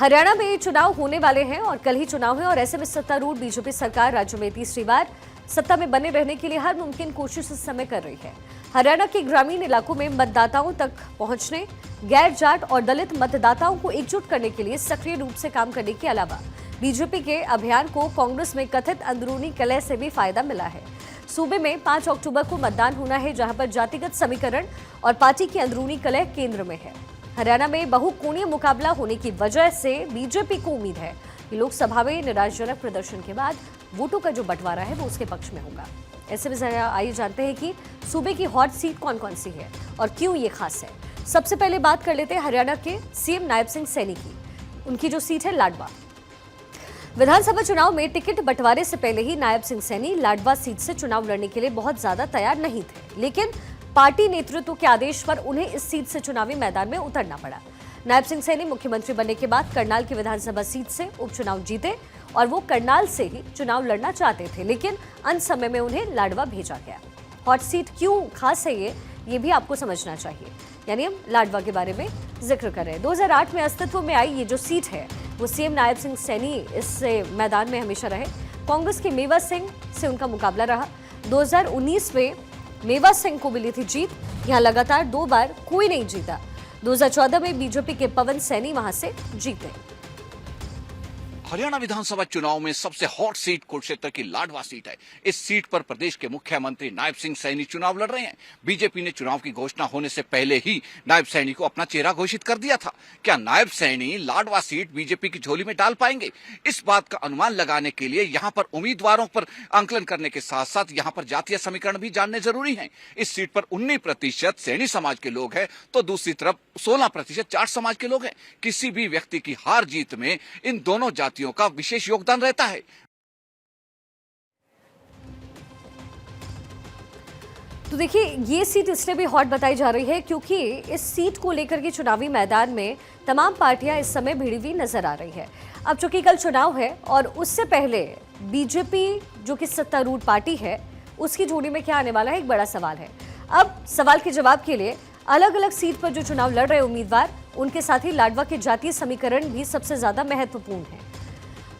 हरियाणा में चुनाव होने वाले हैं और कल ही चुनाव है और ऐसे में सत्तारूढ़ बीजेपी सरकार राज्य में तीसरी बार सत्ता में बने रहने के लिए हर मुमकिन कोशिश इस समय कर रही है। हरियाणा के ग्रामीण इलाकों में मतदाताओं तक पहुंचने, गैर जाट और दलित मतदाताओं को एकजुट करने के लिए सक्रिय रूप से काम करने के अलावा बीजेपी के अभियान को कांग्रेस में कथित अंदरूनी कलह से भी फायदा मिला है। सूबे में 5 अक्टूबर को मतदान होना है, जहां पर जातिगत समीकरण और पार्टी की अंदरूनी कलह केंद्र में है। हरियाणा में बहुकोणीय मुकाबला होने की वजह से बीजेपी को उम्मीद है कि लोकसभा में निराशाजनक प्रदर्शन के बाद वोटों का जो बंटवारा है वो उसके पक्ष में होगा। ऐसे में जरा आइए जानते हैं कि सूबे की हॉट सीट कौन कौन सी है और क्यों ये खास है। सबसे पहले बात कर लेते हैं हरियाणा के सीएम नायब सिंह सैनी की। उनकी जो सीट है लाडवा। विधानसभा चुनाव में टिकट बंटवारे से पहले ही नायब सिंह सैनी लाडवा सीट से चुनाव लड़ने के लिए बहुत ज्यादा तैयार नहीं थे, लेकिन पार्टी नेतृत्व के आदेश पर उन्हें इस सीट से चुनावी मैदान में उतरना पड़ा। नायब सिंह सैनी मुख्यमंत्री बनने के बाद करनाल की विधानसभा सीट से उपचुनाव जीते और वो करनाल से ही चुनाव लड़ना चाहते थे, लेकिन अंत समय में उन्हें लाडवा भेजा गया। हॉट सीट क्यों खास है ये भी आपको समझना चाहिए, यानी हम लाडवा के बारे में जिक्र कर रहे हैं। 2008 में अस्तित्व में आई ये जो सीट है वो सीएम नायब सिंह सैनी इस मैदान में हमेशा रहे। कांग्रेस के मेवा सिंह से उनका मुकाबला रहा। 2019 में मेवा सिंह को मिली थी जीत। यहां लगातार 2 बार कोई नहीं जीता। 2014 में बीजेपी के पवन सैनी वहां से जीते। हरियाणा विधानसभा चुनाव में सबसे हॉट सीट कुरुक्षेत्र की लाडवा सीट है। इस सीट पर प्रदेश के मुख्यमंत्री नायब सिंह सैनी चुनाव लड़ रहे हैं। बीजेपी ने चुनाव की घोषणा होने से पहले ही नायब सैनी को अपना चेहरा घोषित कर दिया था। क्या नायब सैनी लाडवा सीट बीजेपी की झोली में डाल पाएंगे? इस बात का अनुमान लगाने के लिए यहाँ पर उम्मीदवारों पर आंकलन करने के साथ साथ यहाँ पर जातीय समीकरण भी जानने जरूरी है। इस सीट पर 19% सैनी समाज के लोग हैं, तो दूसरी तरफ 16% जाट समाज के लोग हैं। किसी भी व्यक्ति की हार जीत में इन दोनों जातियों का विशेष योगदान रहता है। तो देखिए, ये सीट इसलिए भी हॉट बताई जा रही है क्योंकि इस सीट को लेकर के चुनावी मैदान में तमाम पार्टियां इस समय भिड़ी हुई नजर आ रही है। अब चूंकि कल चुनाव है और उससे पहले बीजेपी जो कि सत्तारूढ़ पार्टी है उसकी जोड़ी में क्या आने वाला है, एक बड़ा सवाल है। अब सवाल के जवाब के लिए अलग अलग सीट पर जो चुनाव लड़ रहे उम्मीदवार, उनके साथ ही लाडवा के जातीय समीकरण भी सबसे ज्यादा महत्वपूर्ण है,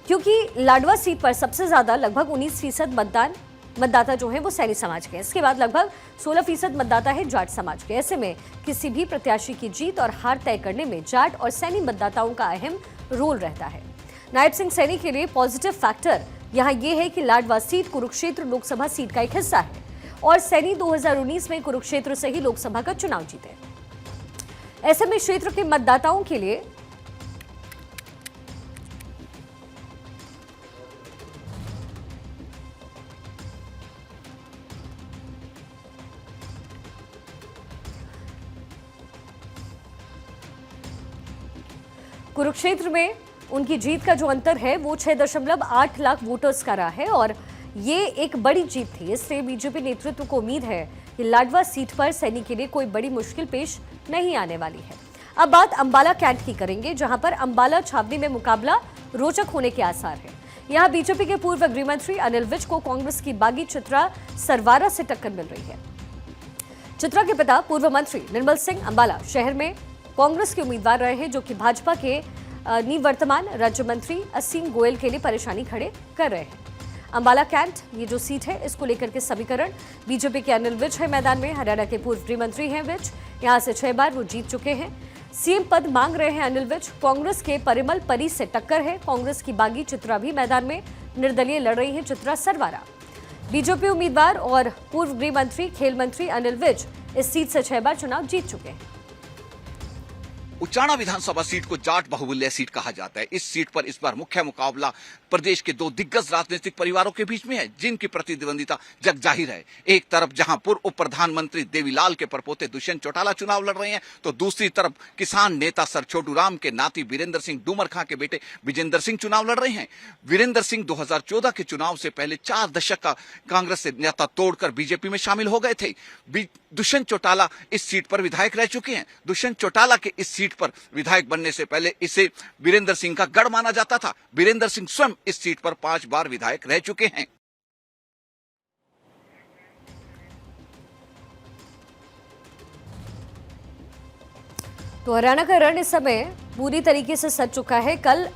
क्योंकि लाडवा सीट पर सबसे ज्यादा लगभग 19% मतदाता जो है वो सैनी समाज के हैं। इसके बाद लगभग 16% मतदाता है जाट समाज के। ऐसे में किसी भी प्रत्याशी की जीत और हार तय करने में जाट और सैनी मतदाताओं का अहम रोल रहता है। नायब सिंह सैनी के लिए पॉजिटिव फैक्टर यहाँ ये है कि लाडवा सीट कुरुक्षेत्र लोकसभा सीट का एक हिस्सा है और सैनी 2019 में कुरुक्षेत्र से ही लोकसभा का चुनाव जीते। ऐसे में क्षेत्र के मतदाताओं के लिए कुरुक्षेत्र में उनकी जीत का जो अंतर है वो 6.8 लाख वोटर्स का रहा है और ये एक बड़ी जीत थी। इससे बीजेपी नेतृत्व को उम्मीद है कि लाडवा सीट पर सैनी के लिए कोई बड़ी मुश्किल पेश नहीं आने वाली है। अब बात अंबाला कैंट की करेंगे, जहां पर अंबाला छावनी में मुकाबला रोचक होने के आसार है। यहां बीजेपी के पूर्व गृहमंत्री अनिल विज को कांग्रेस की बागी चित्रा सरवारा से टक्कर मिल रही है। चित्रा के पिता पूर्व मंत्री निर्मल सिंह अंबाला शहर में कांग्रेस के उम्मीदवार रहे हैं, जो कि भाजपा के निवर्तमान राज्य मंत्री असीम गोयल के लिए परेशानी खड़े कर रहे हैं। अंबाला कैंट ये जो सीट है इसको लेकर के समीकरण, बीजेपी के अनिल विज है मैदान में। हरियाणा के पूर्व गृह मंत्री हैं विज, यहां से 6 बार वो जीत चुके हैं। सीएम पद मांग रहे हैं अनिल विज। कांग्रेस के परिमल परी से टक्कर है। कांग्रेस की बागी चित्रा भी मैदान में निर्दलीय लड़ रही है, चित्रा सरवारा। बीजेपी उम्मीदवार और पूर्व गृह मंत्री खेल मंत्री अनिल विज इस सीट से 6 बार चुनाव जीत चुके हैं। उचाना विधानसभा सीट को जाट बाहुल्य सीट कहा जाता है। इस सीट पर इस बार मुख्य मुकाबला प्रदेश के 2 दिग्गज राजनीतिक परिवारों के बीच में है, जिनकी प्रतिद्वंदिता जग जाहिर है। एक तरफ जहां पूर्व उप प्रधानमंत्री देवीलाल के परपोते दुष्यंत चौटाला चुनाव लड़ रहे हैं, तो दूसरी तरफ किसान नेता सर छोटू राम के नाती वीरेंद्र सिंह डूमर खां के बेटे विजेंद्र सिंह चुनाव लड़ रहे हैं। वीरेंद्र सिंह 2014 के चुनाव से पहले 4 दशक का कांग्रेस से नेता तोड़कर बीजेपी में शामिल हो गए थे। दुष्यंत चौटाला इस सीट पर विधायक रह चुके हैं। दुष्यंत चौटाला के इस सीट पर विधायक बनने से पहले इसे वीरेंद्र सिंह का गढ़ माना जाता था। वीरेंद्र सिंह स्वयं इस सीट पर 5 बार विधायक रह चुके हैं। तो हरियाणा का रण इस समय पूरी तरीके से सज चुका है। कल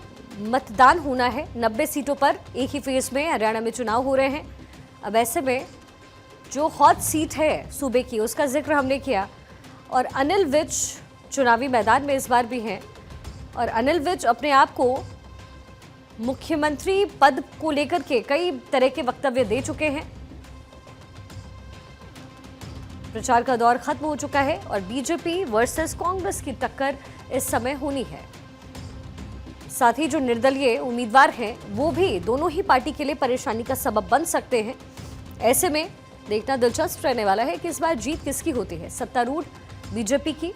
मतदान होना है 90 सीटों पर, एक ही फेज में हरियाणा में चुनाव हो रहे हैं। अब ऐसे में जो हॉट सीट है सूबे की, उसका जिक्र हमने किया और अनिल विज चुनावी मैदान में इस बार भी हैं। और अनिल विज अपने आप को मुख्यमंत्री पद को लेकर के कई तरह के वक्तव्य दे चुके हैं। प्रचार का दौर खत्म हो चुका है और बीजेपी वर्सेस कांग्रेस की टक्कर इस समय होनी है। साथ ही जो निर्दलीय उम्मीदवार हैं वो भी दोनों ही पार्टी के लिए परेशानी का सबब बन सकते हैं। ऐसे में देखना दिलचस्प रहने वाला है कि इस बार जीत किसकी होती है, सत्तारूढ़ बीजेपी की,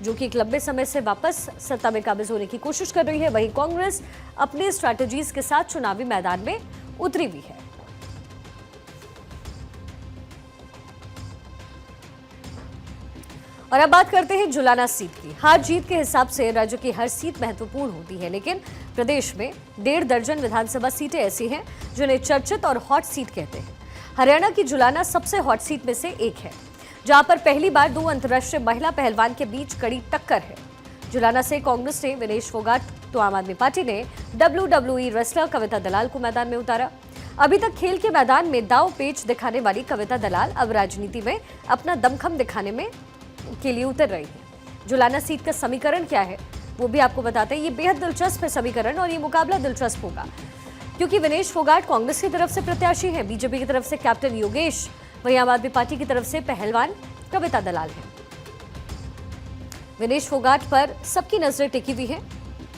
जो कि एक लंबे समय से वापस सत्ता में काबिज होने की कोशिश कर रही है, वहीं कांग्रेस अपनी स्ट्रैटेजीज के साथ चुनावी मैदान में उतरी हुई है। और अब बात करते हैं जुलाना सीट की। हार जीत के हिसाब से राज्य की हर सीट महत्वपूर्ण होती है, लेकिन प्रदेश में 1.5 दर्जन विधानसभा सीटें ऐसी हैं जिन्हें चर्चित और हॉट सीट कहते हैं। हरियाणा की जुलाना सबसे हॉट सीट में से एक है, जहां पर पहली बार 2 अंतर्राष्ट्रीय महिला पहलवान के बीच कड़ी टक्कर है। जुलाना से कांग्रेस ने विनेश फोगाट तो आम आदमी पार्टी ने WWE रेसलर कविता दलाल को मैदान में उतारा। अभी तक खेल के मैदान में दाव पेच दिखाने वाली कविता दलाल अब राजनीति में अपना दमखम दिखाने में के लिए उतर रही है। जुलाना सीट का समीकरण क्या है वो भी आपको बताते हैं। ये बेहद दिलचस्प है समीकरण और ये मुकाबला दिलचस्प होगा क्योंकि विनेश फोगाट कांग्रेस की तरफ से प्रत्याशी है, बीजेपी की तरफ से कैप्टन योगेश, वहीं आम आदमी पार्टी की तरफ से पहलवान कविता दलाल है। विनेश फोगाट पर सबकी नजरें टिकी हुई हैं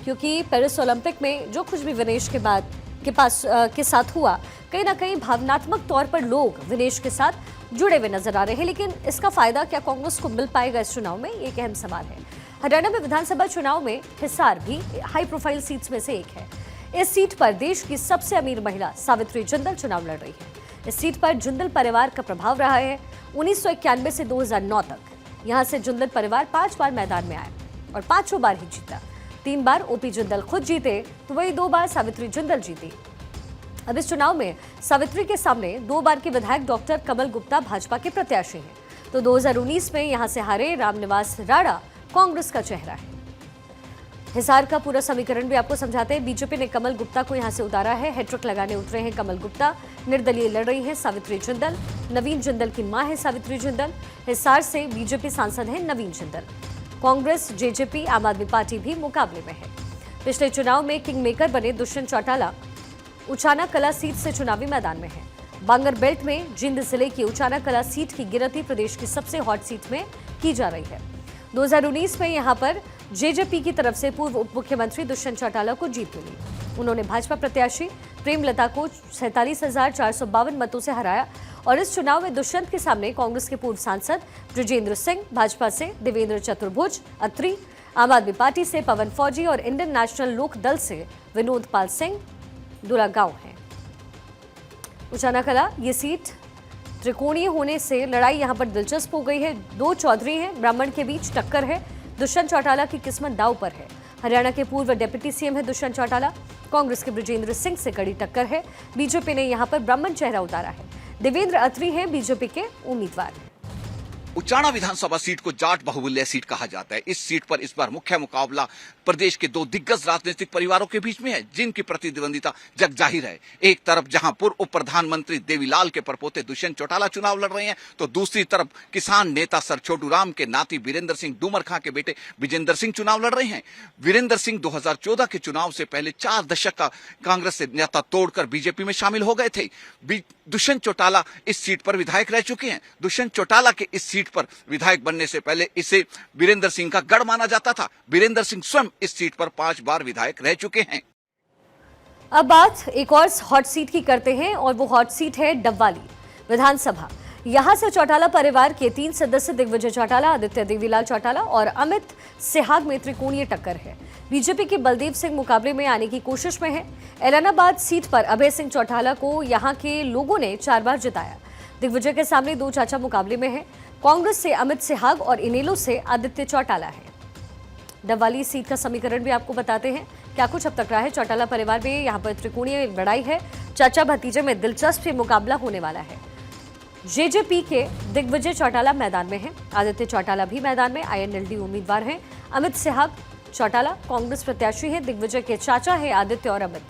क्योंकि पेरिस ओलंपिक में जो कुछ भी विनेश के साथ हुआ, कहीं ना कहीं भावनात्मक तौर पर लोग विनेश के साथ जुड़े हुए नजर आ रहे हैं। लेकिन इसका फायदा क्या कांग्रेस को मिल पाएगा इस चुनाव में, ये एक अहम सवाल है। हरियाणा में विधानसभा चुनाव में हिसार भी हाई प्रोफाइल सीट्स में से एक है। इस सीट पर देश की सबसे अमीर महिला सावित्री जिंदल चुनाव लड़ रही है। इस सीट पर जिंदल परिवार का प्रभाव रहा है। 1991 से 2009 तक यहां से जिंदल परिवार 5 बार मैदान में आया और 5 बार ही जीता। 3 बार ओपी जिंदल खुद जीते तो वही 2 बार सावित्री जिंदल जीती। अब इस चुनाव में सावित्री के सामने 2 बार के विधायक डॉक्टर कमल गुप्ता भाजपा के प्रत्याशी हैं, तो 2019 में यहां से हारे रामनिवास राणा कांग्रेस का चेहरा है। हिसार का पूरा समीकरण भी आपको समझाते हैं। बीजेपी ने कमल गुप्ता को यहां से उतारा है, हैट्रिक लगाने उतरे हैं कमल गुप्ता। निर्दलीय लड़ रही है सावित्री जिंदल, नवीन जिंदल की मां है सावित्री जिंदल। हिसार से बीजेपी सांसद है नवीन जिंदल। कांग्रेस, जेजेपी, आम आदमी पार्टी भी मुकाबले में है। पिछले चुनाव में किंग मेकर बने दुष्यंत चौटाला उचाना कला सीट से चुनावी मैदान में है। बांगर बेल्ट में जिंद जिले की उचाना कला सीट की गिनती प्रदेश की सबसे हॉट सीट में की जा रही है। 2019 में यहां पर जेजेपी की तरफ से पूर्व उप मुख्यमंत्री दुष्यंत चौटाला को जीत मिली। उन्होंने भाजपा प्रत्याशी प्रेमलता को 47,452 मतों से हराया और इस चुनाव में दुष्यंत के सामने कांग्रेस के पूर्व सांसद ब्रजेंद्र सिंह, भाजपा से देवेंद्र चतुर्भुज अत्री, आम आदमी पार्टी से पवन फौजी और इंडियन नेशनल लोक दल से विनोद पाल सिंह दुलागांव हैं। उचाना कला ये सीट त्रिकोणीय होने से लड़ाई यहां पर दिलचस्प हो गई है। 2 चौधरी हैं, ब्राह्मण के बीच टक्कर है। दुष्यंत चौटाला की किस्मत दांव पर है। हरियाणा के पूर्व डिप्टी सीएम है दुष्यंत चौटाला। कांग्रेस के ब्रजेंद्र सिंह से कड़ी टक्कर है। बीजेपी ने यहां पर ब्राह्मण चेहरा उतारा है। देवेंद्र अत्री हैं बीजेपी के उम्मीदवार। उचाना विधानसभा सीट को जाट बाहुल्य सीट कहा जाता है। इस सीट पर इस बार मुख्य मुकाबला प्रदेश के 2 दिग्गज राजनीतिक परिवारों के बीच में है, जिनकी प्रतिद्वंदिता जग जाहिर है। एक तरफ जहां पूर्व उप प्रधानमंत्री देवीलाल के परपोते दुष्यंत चौटाला चुनाव लड़ रहे हैं, तो दूसरी तरफ किसान नेता सर छोटू राम के नाती वीरेंद्र सिंह डूमर खां के बेटे विजेंद्र सिंह चुनाव लड़ रहे हैं। वीरेंद्र सिंह 2014 के चुनाव से पहले 4 दशक का कांग्रेस से नाता तोड़कर बीजेपी में शामिल हो गए थे। दुष्यंत चौटाला इस सीट पर विधायक रह चुके हैं। दुष्यंत चौटाला के इस सीट पर विधायक बनने से पहले इसे वीरेंद्र सिंह का गढ़ माना जाता था। वीरेंद्र सिंह स्वयं इस सीट पर 5 बार विधायक रह चुके हैं। अब बात एक और हॉट सीट की करते हैं और वो हॉट सीट है डबवाली विधानसभा। यहां से चौटाला परिवार के 3 सदस्य दिग्विजय चौटाला, आदित्य देवीलाल चौटाला और अमित सिहाग में त्रिकोणीय टक्कर है। बीजेपी के बलदेव सिंह मुकाबले में आने की कोशिश में है। एलानाबाद सीट पर अभय सिंह चौटाला को यहां के लोगों ने 4 बार जिताया। दिग्विजय के सामने 2 चाचा मुकाबले में है। कांग्रेस से अमित सिहाग और इनेलो से आदित्य चौटाला है। डबवाली सीट का समीकरण भी आपको बताते हैं क्या कुछ अब तक रहा है। चौटाला परिवार में यहाँ पर त्रिकोणीय लड़ाई है। चाचा भतीजे में दिलचस्प मुकाबला होने वाला है। जेजेपी के दिग्विजय चौटाला मैदान में हैं, आदित्य चौटाला भी मैदान में आईएनएलडी उम्मीदवार हैं। अमित सिहाग चौटाला कांग्रेस प्रत्याशी हैं, दिग्विजय के चाचा हैं आदित्य और अमित।